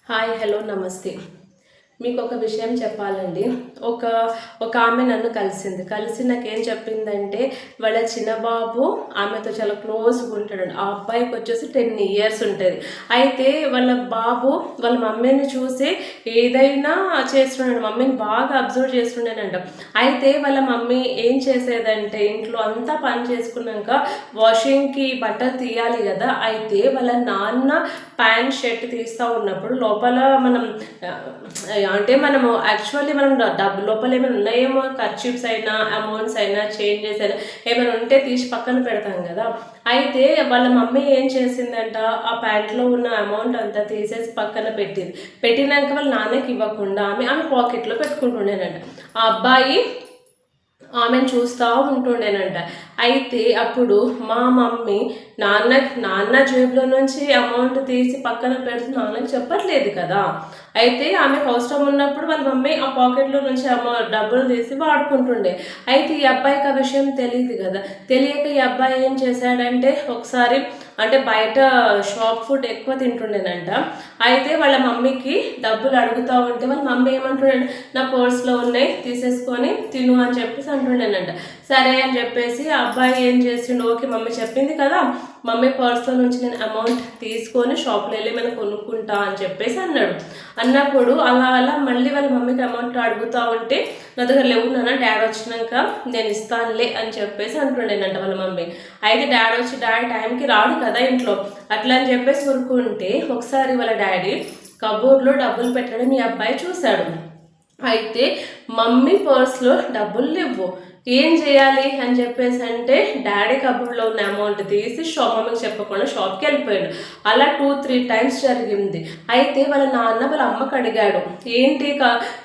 Hi hello నమస్తే. మీకు ఒక విషయం చెప్పాలండి. ఒక ఒక ఆమె నన్ను కలిసి నాకేం చెప్పిందంటే, వాళ్ళ చిన్న బాబు ఆమెతో చాలా క్లోజ్గా ఉంటాడండి. ఆ అబ్బాయికి వచ్చేసి 10 ఇయర్స్ ఉంటుంది. అయితే వాళ్ళ బాబు వాళ్ళ మమ్మీని చూసి ఏదైనా చేస్తున్నాడు, మమ్మీని బాగా అబ్జర్వ్ చేస్తుండేనంట. అయితే వాళ్ళ మమ్మీ ఏం చేసేదంటే, ఇంట్లో అంతా పని చేసుకున్నాక వాషింగ్కి బట్టలు తీయాలి కదా. అయితే వాళ్ళ నాన్న ప్యాంట్ షర్ట్ తీస్తూ ఉన్నప్పుడు లోపల మనం అంటే మనము యాక్చువల్లీ మనం డబ్బు లోపల ఏమైనా ఉన్నాయేమో, ఖర్చీప్స్ అయినా అమౌంట్స్ అయినా చేంజెస్ అయినా ఏమైనా ఉంటే తీసి పక్కన పెడతాం కదా. అయితే వాళ్ళ మమ్మీ ఏం చేసిందంట, ఆ ప్యాంట్లో ఉన్న అమౌంట్ అంతా తీసేసి పక్కన పెట్టినాక వాళ్ళ నాన్నకి ఇవ్వకుండా ఆమె పాకెట్లో పెట్టుకుంటుండేనంట. ఆ అబ్బాయి ఆమెను చూస్తూ ఉంటుండేనంట. అయితే అప్పుడు మా మమ్మీ నాన్న జేబులో నుంచి అమౌంట్ తీసి పక్కన పెడితే నాన్నకి చెప్పట్లేదు కదా. అయితే ఆమెకు అవసరం ఉన్నప్పుడు వాళ్ళ మమ్మీ ఆ పాకెట్లో నుంచి డబ్బులు తీసి వాడుకుంటుండే. అయితే ఈ అబ్బాయికి ఆ విషయం తెలియదు కదా. తెలియక ఈ అబ్బాయి ఏం చేశాడంటే, ఒకసారి అంటే బయట షాప్ ఫుడ్ ఎక్కువ తింటుండేనంట. అయితే వాళ్ళ మమ్మీకి డబ్బులు అడుగుతూ ఉంటే వాళ్ళ మమ్మీ ఏమంటుండే, నా పర్స్లో ఉన్నాయి తీసేసుకొని తిను అని చెప్పేసి అంటుండేనంట. సరే అని చెప్పేసి ఆ అబ్బాయి ఏం చేసిండు, ఓకే మమ్మీ చెప్పింది కదా, మమ్మీ పర్స్లో నుంచి నేను అమౌంట్ తీసుకొని షాప్లో వెళ్ళి మనం కొనుక్కుంటా అని చెప్పేసి అన్నప్పుడు అలా మళ్ళీ వాళ్ళ మమ్మీకి అమౌంట్ అడుగుతూ ఉంటే, నా దగ్గర లేవు నాన్న, డాడీ వచ్చినాక నేను ఇస్తానులే అని చెప్పేసి అంటుండేనంట వాళ్ళ మమ్మీ. అయితే డాడీ టైంకి రాడు కదా ఇంట్లో, అట్లా అని చెప్పేసి ఊరుకుంటే ఒకసారి వాళ్ళ డాడీ కబోర్డ్లో డబ్బులు పెట్టడం ఈ అబ్బాయి చూశాడు. అయితే మమ్మీ పర్స్లో డబ్బులు లేవు, ఏం చేయాలి అని చెప్పేసి అంటే డాడీ కబోర్డ్లో ఉన్న అమౌంట్ తీసి మమ్మీకి చెప్పకుండా షాప్కి వెళ్ళిపోయాడు. అలా 2-3 టైమ్స్ జరిగింది. అయితే వాళ్ళ నాన్న వాళ్ళ అమ్మకి అడిగాడు, ఏంటి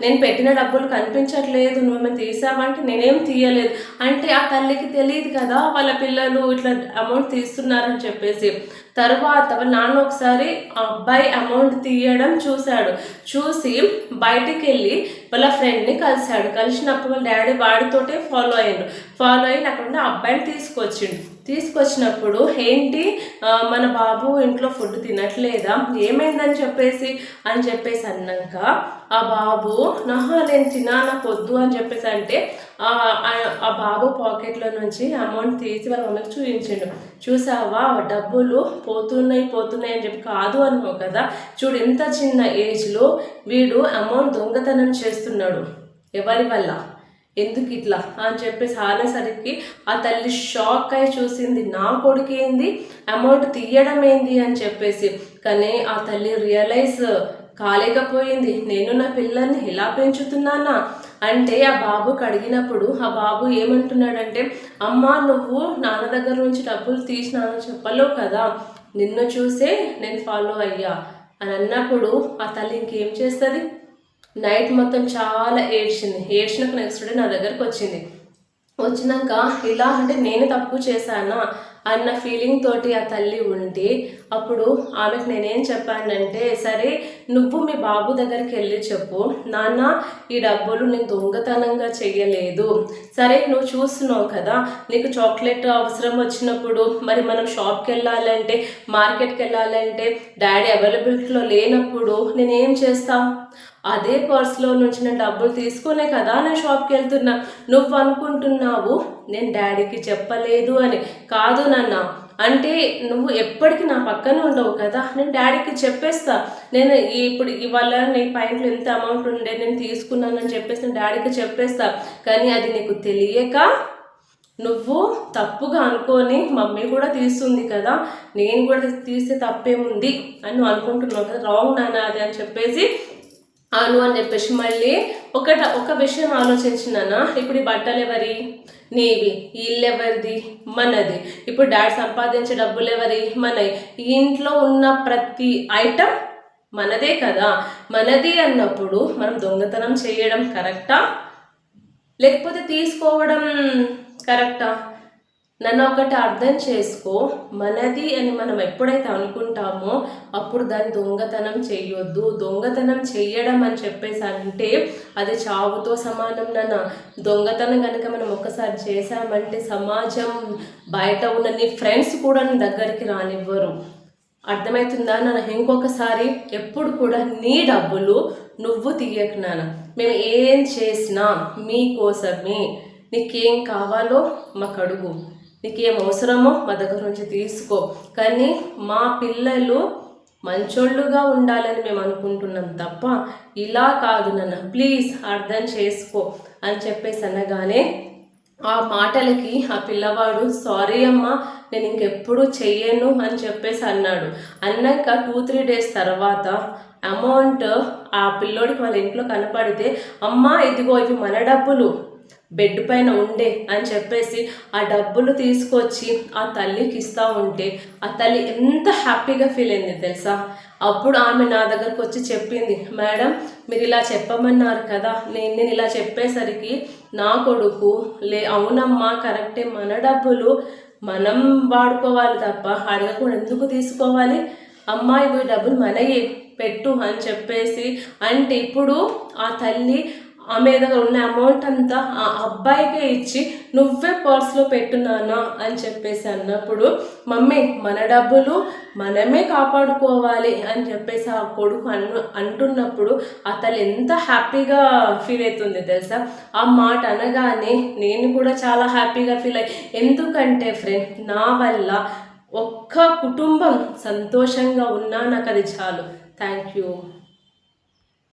నేను పెట్టిన డబ్బులు కనిపించట్లేదు, నువ్వు తీసావంటే నేనేం తీయలేదు అంటే, ఆ తల్లికి తెలియదు కదా వాళ్ళ పిల్లలు ఇట్లా అమౌంట్ తీస్తున్నారని చెప్పేసి. తర్వాత వాళ్ళ నాన్న ఒకసారి ఆ అబ్బాయి అమౌంట్ తీయడం చూసి బయటికి వెళ్ళి వాళ్ళ ఫ్రెండ్ని కలిసినప్పుడు వాళ్ళ డాడీ వాడితోటే ఫాలో అయ్యి అక్కడ అబ్బాయిని తీసుకొచ్చినప్పుడు ఏంటి, మన బాబు ఇంట్లో ఫుడ్ తినట్లేదా, ఏమైందని చెప్పేసి అన్నాక ఆ బాబు నేను నాకు వద్దు అని చెప్పేసి అంటే ఆ బాబు పాకెట్లో నుంచి అమౌంట్ తీసి వాళ్ళ మమ్మీకి చూపించాడు. చూసావా డబ్బులు పోతున్నాయి అని చెప్పి, కాదు అన్నావు కదా, చూడు ఇంత చిన్న ఏజ్లో వీడు అమౌంట్ దొంగతనం చేస్తున్నాడు, ఎవరి వల్ల, ఎందుకు ఇట్లా అని చెప్పేసి అనేసరికి ఆ తల్లి షాక్ అయి చూసింది, నా కొడుకు ఏంది అమౌంట్ తీయడం ఏంది అని చెప్పేసి. కానీ ఆ తల్లి రియలైజ్ కాలేకపోయింది, నేను నా పిల్లల్ని ఎలా పెంచుతున్నానా అంటే. ఆ బాబుకి అడిగినప్పుడు ఆ బాబు ఏమంటున్నాడంటే, అమ్మ నువ్వు నాన్న దగ్గర నుంచి డబ్బులు తీసినానని చెప్పలేవు కదా, నిన్ను చూసే నేను ఫాలో అయ్యా అని అన్నప్పుడు ఆ తల్లి ఇంకేం చేస్తుంది, నైట్ మొత్తం చాలా ఏడ్చినాక నెక్స్ట్ డే నా దగ్గరకు వచ్చినాక ఇలా అంటే నేను తప్పు చేశానా అన్న ఫీలింగ్ తోటి ఆ తల్లి ఉంటే, అప్పుడు ఆమెకు నేనేం చెప్పానంటే, సరే నువ్వు మీ బాబు దగ్గరికి వెళ్ళి చెప్పు, నాన్న ఈ డబ్బులు నేను దొంగతనంగా చెయ్యలేదు, సరే నువ్వు చూస్తున్నావు కదా, నీకు చాక్లెట్ అవసరం వచ్చినప్పుడు మరి మనం షాప్కి వెళ్ళాలంటే మార్కెట్కి వెళ్ళాలంటే డాడీ అవైలబిలిటీలో లేనప్పుడు నేనేం చేస్తా, అదే పర్స్లో నుంచి నేను డబ్బులు తీసుకునే కదా నేను షాప్కి వెళ్తున్నా, నువ్వు అనుకుంటున్నావు నేను డాడీకి చెప్పలేదు అని. కాదు నాన్న, అంటే నువ్వు ఎప్పటికీ నా పక్కన ఉండవు కదా, నేను డాడీకి చెప్పేస్తా, నేను ఇప్పుడు ఇవాళ నీ పాయింట్లో ఎంత అమౌంట్ ఉండే నేను తీసుకున్నానని చెప్పేసి నేను డాడీకి చెప్పేస్తా. కానీ అది నీకు తెలియక నువ్వు తప్పుగా అనుకొని మమ్మీ కూడా తీస్తుంది కదా, నేను కూడా తీస్తే తప్పేముంది అని నువ్వు అనుకుంటున్నావు కదా, రాంగ్ నాన్న అది అని చెప్పేసి అని చెప్పేసి మళ్ళీ ఒక విషయం ఆలోచించినానా, ఇప్పుడు ఈ బట్టలు ఎవరి, నీవి, ఇల్లు ఎవరిది, మనది, ఇప్పుడు డాడీ సంపాదించే డబ్బులు ఎవరి, మనవి, ఈ ఇంట్లో ఉన్న ప్రతి ఐటమ్ మనదే కదా. మనది అన్నప్పుడు మనం దొంగతనం చేయడం కరెక్టా లేకపోతే తీసుకోవడం కరెక్టా? నన్ను ఒకటి అర్థం చేసుకో, మనది అని మనం ఎప్పుడైతే అనుకుంటామో అప్పుడు దాన్ని దొంగతనం చెయ్యొద్దు. దొంగతనం చెయ్యడం అని చెప్పేసి అంటే అది చావుతో సమానం నాన్న. దొంగతనం కనుక మనం ఒక్కసారి చేసామంటే సమాజం బయట ఉన్న నీ ఫ్రెండ్స్ కూడా నీ దగ్గరికి రానివ్వరు. అర్థమవుతుందా నాన్న? ఇంకొకసారి ఎప్పుడు కూడా నీ డబ్బులు నువ్వు తీయకు నాన్న. మేము ఏం చేసినా మీకోసమే. నీకేం కావాలో మాకు అడుగు, నీకేం అవసరమో మా దగ్గర నుంచి తీసుకో, కానీ మా పిల్లలు మంచోళ్ళుగా ఉండాలని మేము అనుకుంటున్నాం తప్ప ఇలా కాదు నాన్న, ప్లీజ్ అర్థం చేసుకో అని చెప్పేసి అనగానే ఆ మాటలకి ఆ పిల్లవాడు సారీ అమ్మా, నేను ఇంకెప్పుడు చెయ్యను అని చెప్పేసి అన్నాడు. అన్నాక 2-3 డేస్ తర్వాత అమౌంట్ ఆ పిల్లోడికి వాళ్ళ ఇంట్లో కనపడితే, అమ్మా ఇదిగో ఇవి మన డబ్బులు బెడ్ పైన ఉండే అని చెప్పేసి ఆ డబ్బులు తీసుకొచ్చి ఆ తల్లికి ఇస్తూ ఉంటే ఆ తల్లి ఎంత హ్యాపీగా ఫీల్ అయింది తెలుసా. అప్పుడు ఆమె నా దగ్గరకు వచ్చి చెప్పింది, మేడం మీరు ఇలా చెప్పమన్నారు కదా, నేను ఇలా చెప్పేసరికి నా కొడుకు అవునమ్మా కరెక్టే, మన డబ్బులు మనం వాడుకోవాలి తప్ప అడగకుండా ఎందుకు తీసుకోవాలి, అమ్మా ఇవి డబ్బులు మనయే పెట్టు అని చెప్పేసి అంటే ఇప్పుడు ఆ తల్లి ఆమె దగ్గర ఉన్న అమౌంట్ అంతా ఆ అబ్బాయికే ఇచ్చి నువ్వే పర్స్లో పెట్టున్నానా అని చెప్పేసి అన్నప్పుడు, మమ్మీ మన డబ్బులు మనమే కాపాడుకోవాలి అని చెప్పేసి ఆ కొడుకు అంటున్నప్పుడు ఆ తల్లి ఎంత హ్యాపీగా ఫీల్ అవుతుంది తెలుసా. ఆ మాట అనగానే నేను కూడా చాలా హ్యాపీగా ఫీల్ అయ్యి, ఎందుకంటే ఫ్రెండ్ నా వల్ల ఒక్క కుటుంబం సంతోషంగా ఉన్నా నాకు అది చాలు. Thank you.